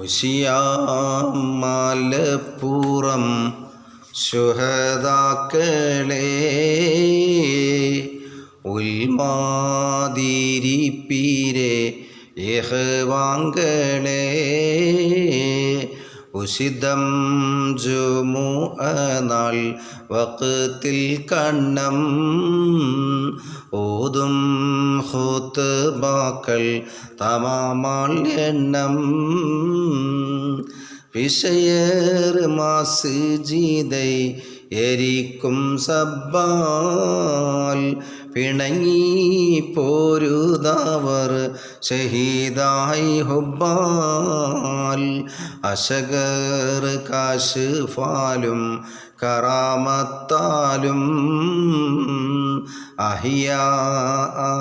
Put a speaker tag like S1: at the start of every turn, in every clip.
S1: ഉശിയാമലപ്പുറം ശുഹദാക്കളെ ഉൽമാതിരിപ്പീരെ യഹ്വാങ്കളെ ഉശിതം ജുമുഅ നാൾ വഖത്തിൽ കണ്ണം ഓതും ഖുത്ബാക്കൾ തമാമാൽ എണ്ണം വിഷയർ മസ്ജിദൈ എരിക്കും സബ്ബാൽ പിണങ്ങി പോരുതാവർ ഷഹീദായി ഹുബ്ബാൽ അശഗർ കാശിഫാലും കറാമത്താലും അഹിയ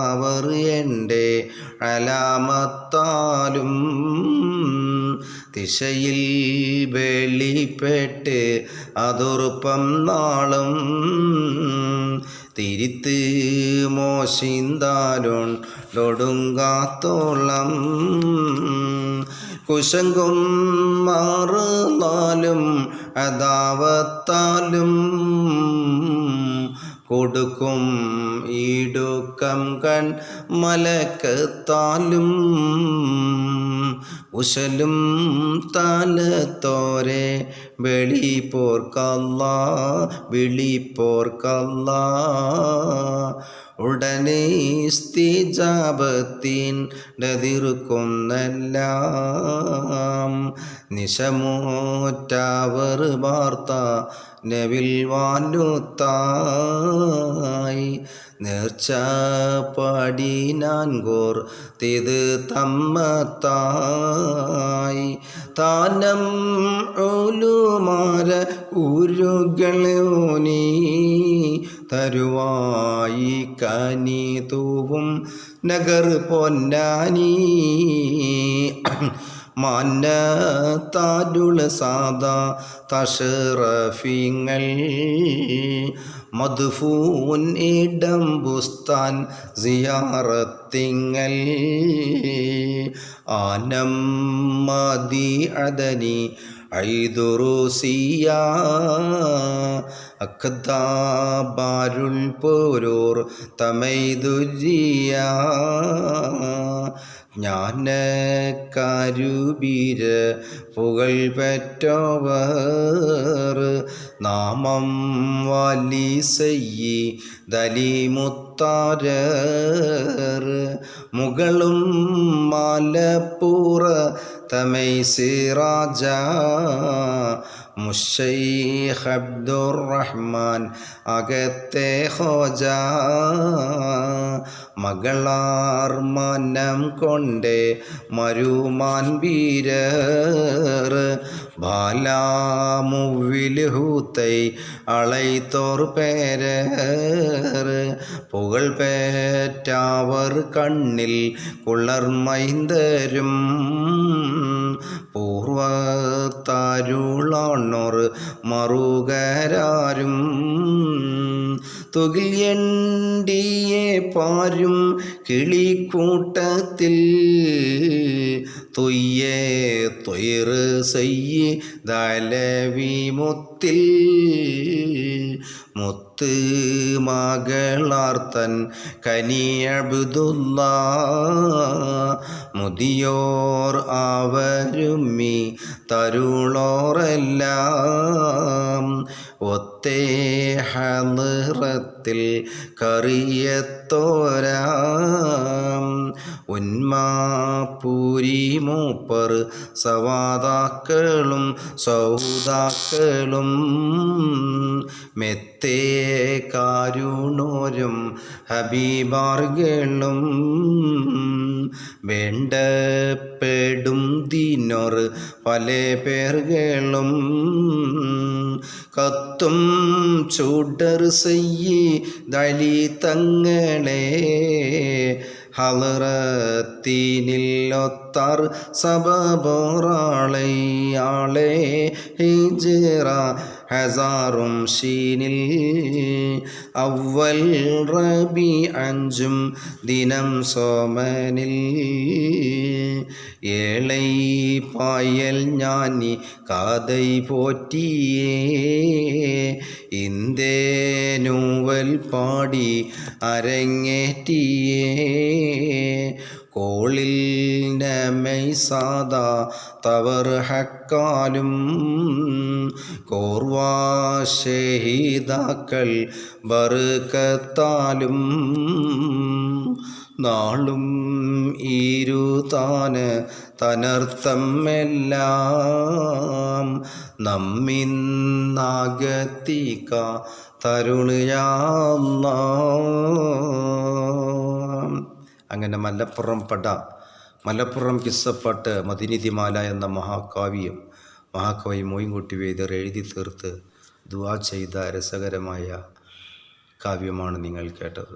S1: അവർ എൻ്റെ അലാമത്താലും ദിശയിൽ വെളിപ്പെട്ട് അതുറുപ്പം നാളും തിരിത്ത് മോശിന്താലൊടുങ്ങാത്തോളം കുശങ്കും മാറുന്നാലും അദാവത്താലും കൊടുക്കും ഈടുക്കം കൺ മലക്കത്താലും ഉശലും താലത്തോരെ വിളിപ്പോർക്കല്ലാ ഉടനെ ഇസ്തിജാബത്തിൻ ഡതിർക്കുന്നെല്ലാം നിശമോറ്റവർ വാർത്ത നബിൽ വാലുത്തായി നേർച്ച പടിനാൻകോർ തിത് തമ്മത്തായി താനം ഉലുമാര ഉരുകളോനീ തരുവായി കനി തൂവും നഗർ പൊന്നാനി മാന്നത്താരുൾ സാദാ തഷറഫിങ്ങൾ മദ്ഫൂൻ ഇടം ബുസ്താൻ സിയാറത്തിങ്ങൾ ആനം മദി അദനി ഐദുറുസിയ അഖദാബാരുൽ പോരൂർ തമൈദുരിയ ജ്ഞാനക്കാരുബീര പുകൾ പെറ്റവർ നാമം വലി സയ്യി ദലിമുത്താരർ മുകളും മാലപ്പൂറ തമൈ സിറാജ മുശൈഖ് അബ്ദുറഹ്മാൻ അകത്തെ ഹോജ മകളാർ മനം കൊണ്ടേ മരുമാൻ വീരർ ബാലാമുവിൽ ഹൂത്തൈ അളൈത്തോർ പേരർ പുകൾ പേറ്റാവർ കണ്ണിൽ കുളർമൈന്തരും പൂർവത്താരുളാണോർ മറുകരാരും തുകിൽ എണ്ടിയെ പാരും കിളിക്കൂട്ടത്തിൽ തൊയ്യേ തൊയ്റ് സയ്യ് ദലവി മുത്തിൽ മുത്ത് മകളാർത്തൻ കനിയബ്ദുല്ല മുതിയോർ അവരുമ്മി തരുളോറെല്ലാം ഒത്തേ ഹളിറത്തിൽ കറിയത്തോരാം ഉന്മാപൂരി മൂപ്പർ സവാദാക്കളും സൗദാക്കളും മെത്തേ കാരുണോരും ഹബീബാർകളും വേണ്ടപ്പെടും ദിനോർ പല പേർകളും കത്തും ചൂടർ സയ്യി ദലി തങ്ങളെ ഹളറത്തിനില്ലൊത്താർ സബബോറാളെ ഹിജ്റ ഹസാറും ഷീനിൽ അവൽ റബി 5 ദിനം സോമനിൽ ഏളൈ പായൽ ഞാനി കാതൈ പോറ്റിയേ ഇന്ദേനൂവൽ പാടി അരങ്ങേറ്റിയേ കോളിൽ നമൈ സാദാ തവർ ഹക്കാലും കോർവാ ഷഹീദാക്കൾ ബർക്കത്താലും നാളും ഇരുതാന് തനർത്ഥം എല്ലാം നമ്മിന്നകത്തിക്ക തരുണയാം. അങ്ങനെ മലപ്പുറം കിസ്സപ്പാട്ട് മദിനിതിമാല എന്ന മഹാകാവ്യം മഹാകവി മോയിൻകുട്ടി വൈദ്യർ എഴുതി തീർത്ത് ദുആ ചെയ്ത രസകരമായ കാവ്യമാണ് നിങ്ങൾ കേട്ടത്.